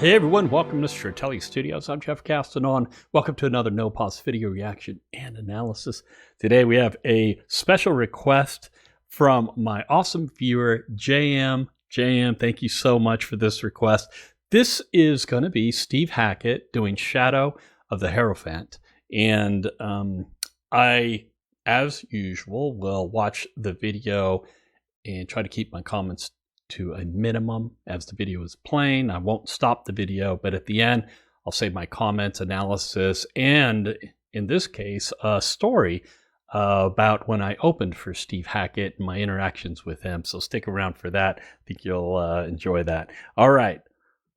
Hey everyone, welcome to Stratele Studios. I'm Jeff Castanon. Welcome to another No Pause video reaction and analysis. Today we have a special request from my awesome viewer, JM. JM, thank you so much for this request. This is going to be Steve Hackett doing Shadow of the Hierophant. And I, as usual, will watch the video and try to keep my comments to a minimum as the video is playing. I won't stop the video, but at the end, I'll save my comments, analysis, and in this case, a story about when I opened for Steve Hackett and my interactions with him. So stick around for that. I think you'll enjoy that. All right,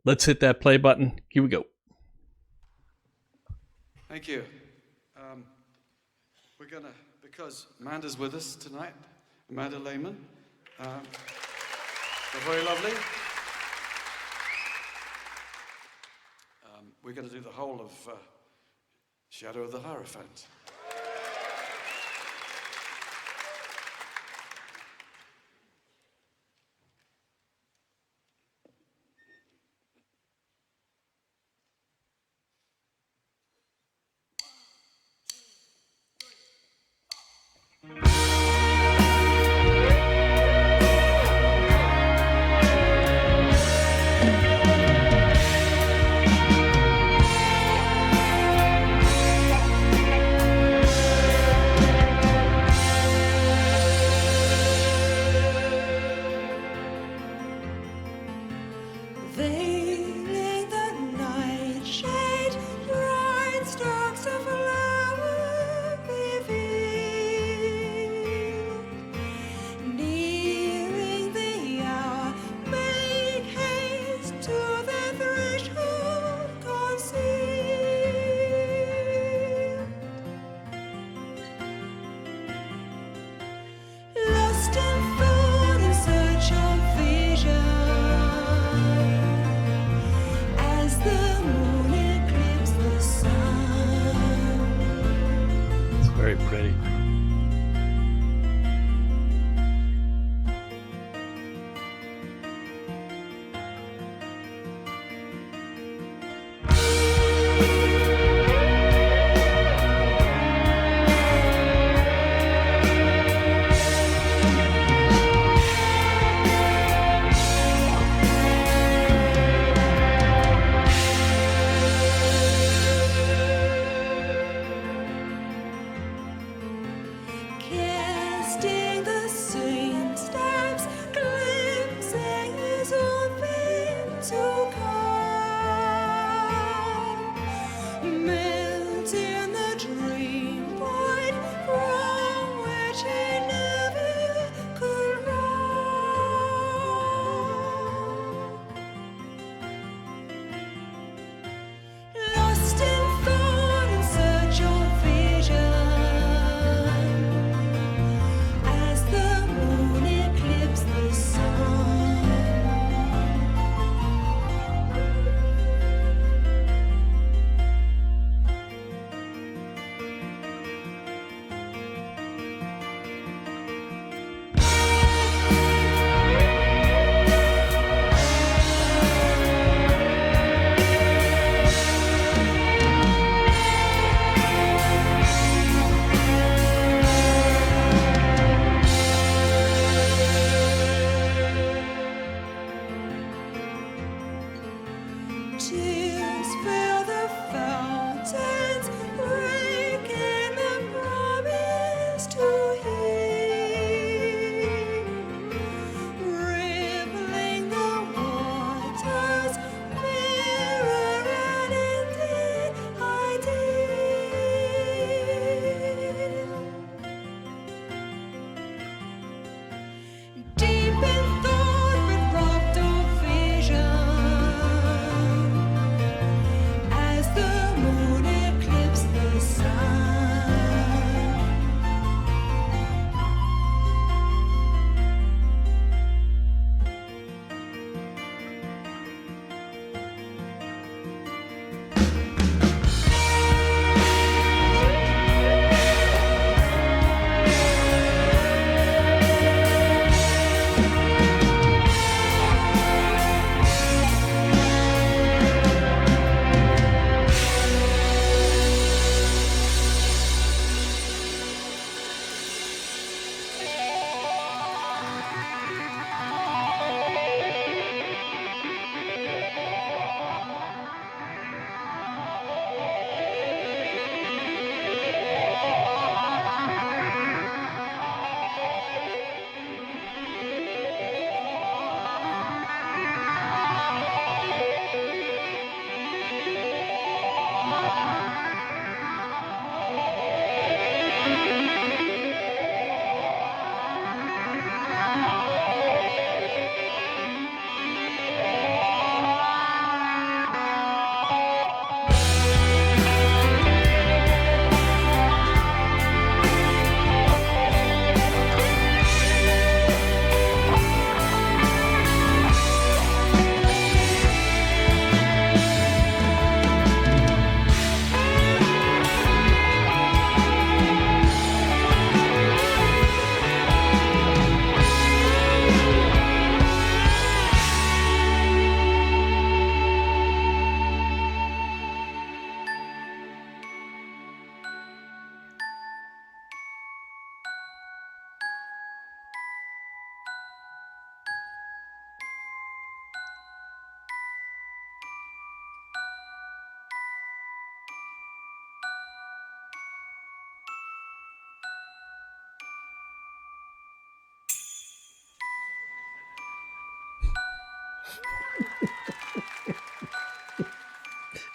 let's hit that play button. Here we go. Thank you. We're gonna, because Amanda's with us tonight, Amanda Lehman. They're very lovely. We're going to do the whole of Shadow of the Hierophant. Very pretty.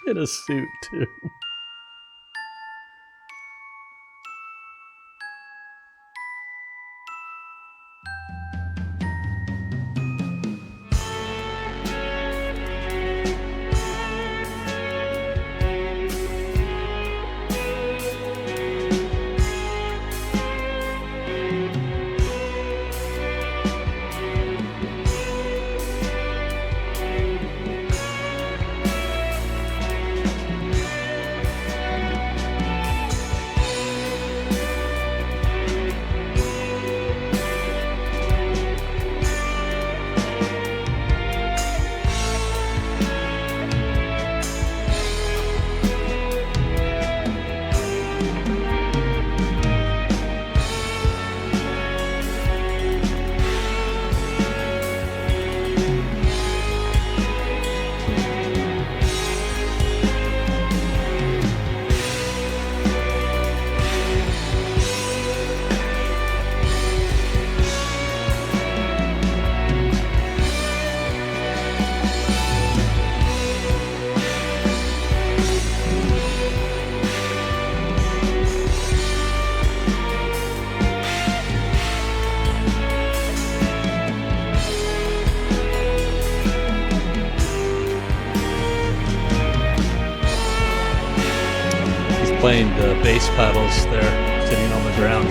In a suit, too. Playing the bass pedals there, sitting on the ground.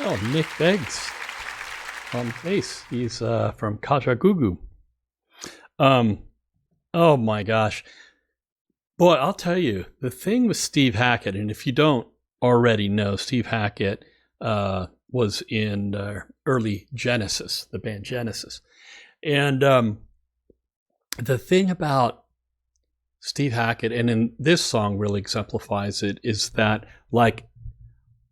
Oh, Nick Beggs on bass. He's from Kajagoogoo. Oh my gosh. Boy, I'll tell you, the thing with Steve Hackett, and if you don't already know, Steve Hackett was in early Genesis, the band Genesis. And the thing about Steve Hackett, and in this song really exemplifies it, is that, like,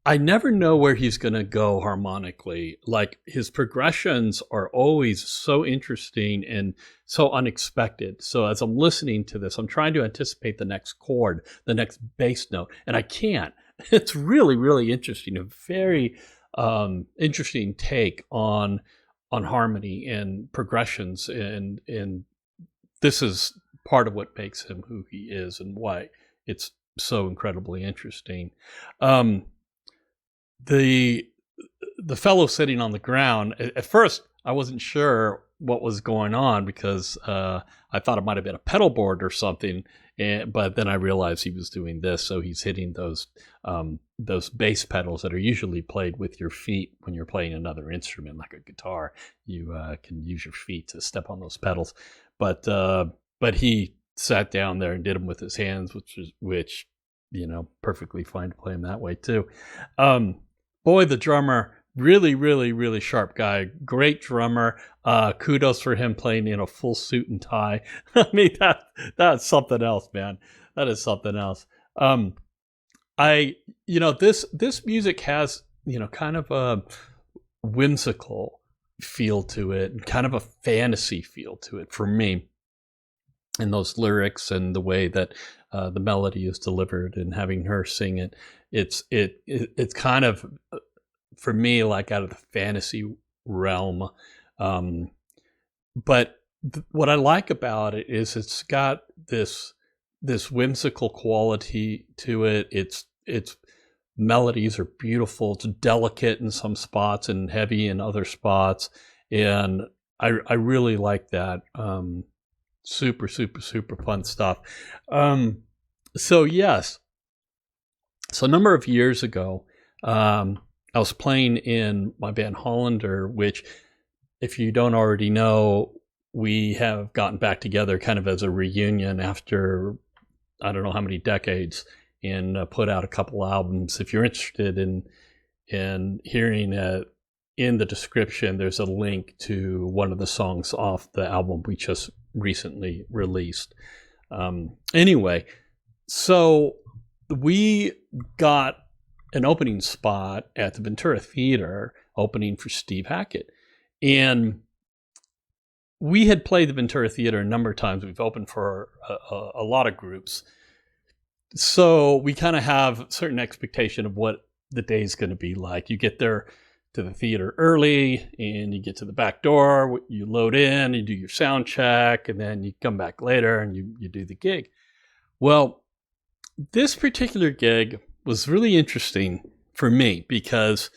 I never know where he's going to go harmonically. Like, his progressions are always so interesting and so unexpected. So as I'm listening to this, I'm trying to anticipate the next chord, the next bass note, and I can't. It's really, really interesting. A very interesting take on harmony and progressions, and this is part of what makes him who he is and why it's so incredibly interesting. The fellow sitting on the ground, at first I wasn't sure what was going on because I thought it might have been a pedal board or something, but then I realized he was doing this. So he's hitting those bass pedals that are usually played with your feet when you're playing another instrument like a guitar. You can use your feet to step on those pedals, but he sat down there and did them with his hands, which perfectly fine to play him that way too. Boy, the drummer, really, really, really sharp guy. Great drummer. Kudos for him playing in a full suit and tie. I mean, that's something else, man. That is something else. This music has, kind of a whimsical feel to it and kind of a fantasy feel to it for me. And those lyrics and the way that the melody is delivered and having her sing it, it's kind of, for me, like out of the fantasy realm. But what I like about it is it's got this whimsical quality to it. Its melodies are beautiful. It's delicate in some spots and heavy in other spots, and I really like that. Super, super, super fun stuff. So yes. So a number of years ago, I was playing in my band Hollander, which, if you don't already know, we have gotten back together kind of as a reunion after I don't know how many decades, and put out a couple albums. If you're interested in hearing in the description, there's a link to one of the songs off the album we just recently released. Anyway, so we got an opening spot at the Ventura Theater, opening for Steve Hackett. And we had played the Ventura Theater a number of times. We've opened for a lot of groups. So we kind of have a certain expectation of what the day is going to be like. You get there to the theater early and you get to the back door, you load in, you do your sound check, and then you come back later and you do the gig. Well, this particular gig was really interesting for me because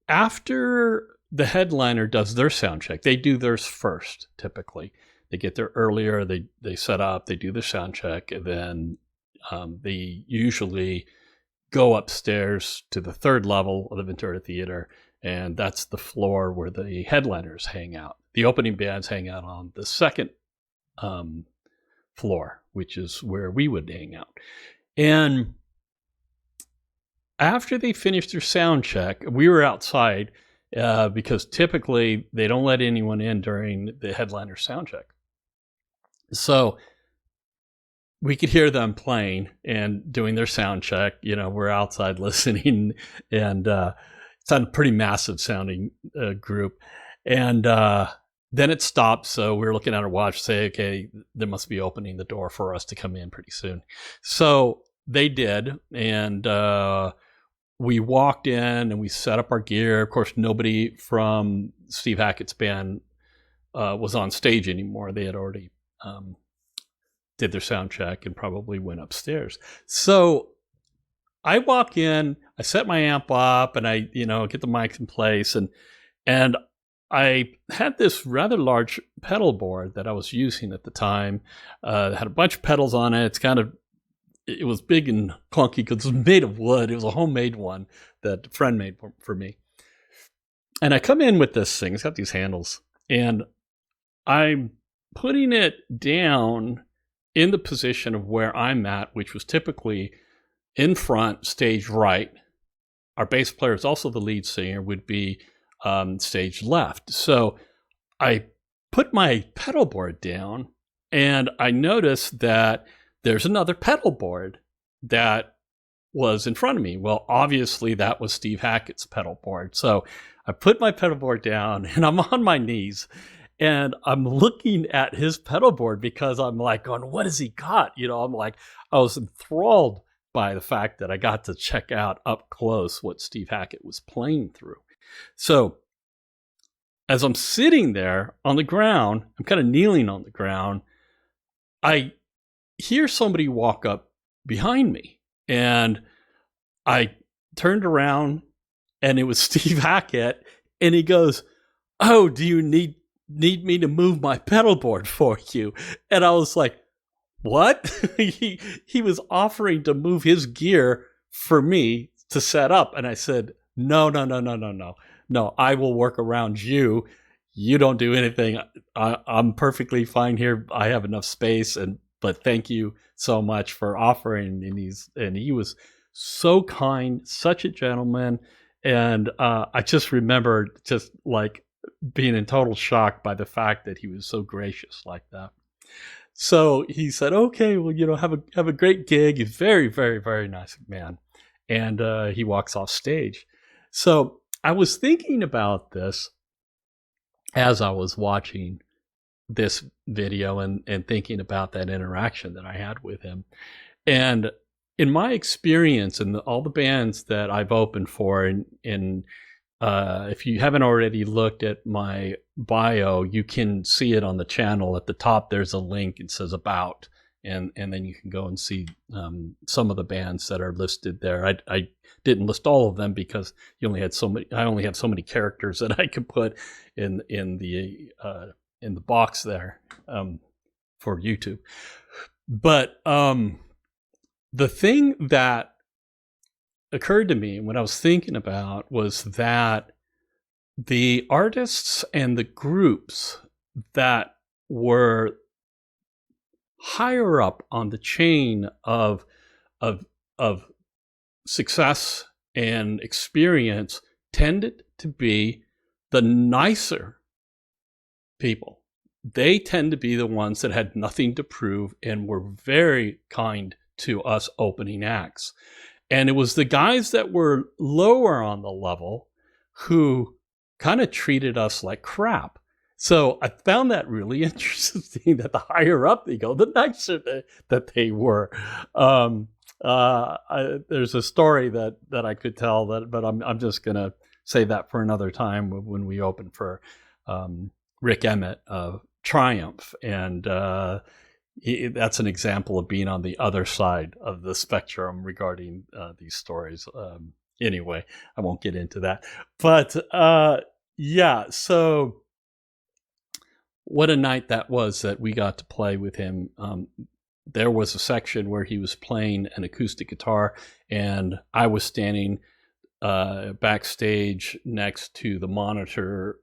after the headliner does their sound check, they do theirs first, typically. They get there earlier, they set up, they do the sound check, and then they usually go upstairs to the third level of the Ventura Theater, and that's the floor where the headliners hang out. The opening bands hang out on the second floor, which is where we would hang out. And after they finished their sound check, we were outside because typically they don't let anyone in during the headliner sound check. So we could hear them playing and doing their sound check. We're outside listening, and it's a pretty massive sounding group. And then it stopped. So we were looking at our watch, say, okay, they must be opening the door for us to come in pretty soon. So they did. And we walked in and we set up our gear. Of course, nobody from Steve Hackett's band was on stage anymore. They had already did their sound check and probably went upstairs. So I walk in, I set my amp up, and I, get the mics in place, and I had this rather large pedal board that I was using at the time. It had a bunch of pedals on it. It's kind of it was big and clunky because it was made of wood. It was a homemade one that a friend made for me. And I come in with this thing. It's got these handles. And I'm putting it down in the position of where I'm at, which was typically in front, stage right. Our bass player is also the lead singer, would be stage left. So I put my pedal board down, and I noticed that there's another pedal board that was in front of me. Well, obviously that was Steve Hackett's pedal board. So I put my pedal board down, and I'm on my knees, and I'm looking at his pedal board because I'm like going, what has he got? You know, I'm like, I was enthralled by the fact that I got to check out up close what Steve Hackett was playing through. So as I'm sitting there on the ground, I'm kind of kneeling on the ground, I hear somebody walk up behind me, and I turned around, and it was Steve Hackett, and he goes, "Oh, do you need me to move my pedal board for you?" And I was like, what? he was offering to move his gear for me to set up. And I said, no, I will work around you. You don't do anything. I'm perfectly fine here. I have enough space, but thank you so much for offering. And he was so kind, such a gentleman. And I just remember just like being in total shock by the fact that he was so gracious like that. So he said, okay, well, you know, have a great gig. He's very, very, very nice man. And he walks off stage. So I was thinking about this as I was watching this video and thinking about that interaction that I had with him. And in my experience and all the bands that I've opened for, and if you haven't already looked at my bio, you can see it on the channel. At the top, there's a link. It says About, and then you can go and see some of the bands that are listed there. I didn't list all of them because you only had so many. I only have so many characters that I could put in the box there for YouTube. But the thing that occurred to me when I was thinking about was that the artists and the groups that were higher up on the chain of success and experience tended to be the nicer people. They tend to be the ones that had nothing to prove and were very kind to us opening acts. And it was the guys that were lower on the level who kind of treated us like crap. So I found that really interesting that the higher up they go, the nicer that they were. There's a story that I could tell, but I'm just going to save that for another time when we open for Rick Emmett of Triumph. And that's an example of being on the other side of the spectrum regarding these stories. Anyway, I won't get into that. But yeah, so what a night that was that we got to play with him. There was a section where he was playing an acoustic guitar, and I was standing backstage next to the monitor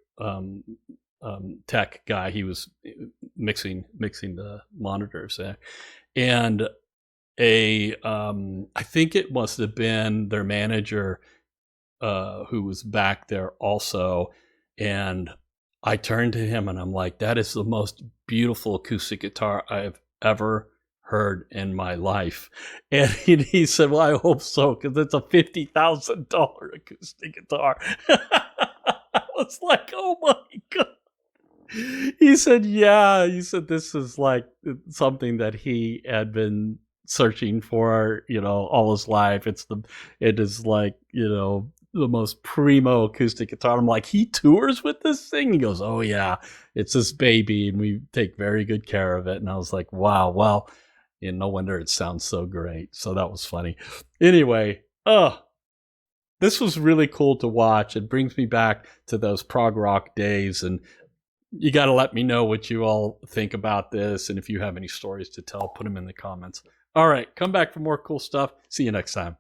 tech guy. He was mixing the monitors there, and I think it must have been their manager who was back there also. And I turned to him and I'm like, that is the most beautiful acoustic guitar I've ever heard in my life. And he said, well, I hope so, because it's a $50,000 acoustic guitar. I was like, oh my God. He said, yeah. He said, this is like something that he had been searching for, all his life. It is like, the most primo acoustic guitar. I'm like, he tours with this thing? He goes, oh yeah, it's this baby, and we take very good care of it. And I was like, wow, well, no wonder it sounds so great. So that was funny. Anyway, this was really cool to watch. It brings me back to those prog rock days, and you got to let me know what you all think about this, and if you have any stories to tell, put them in the comments. All right, come back for more cool stuff. See you next time.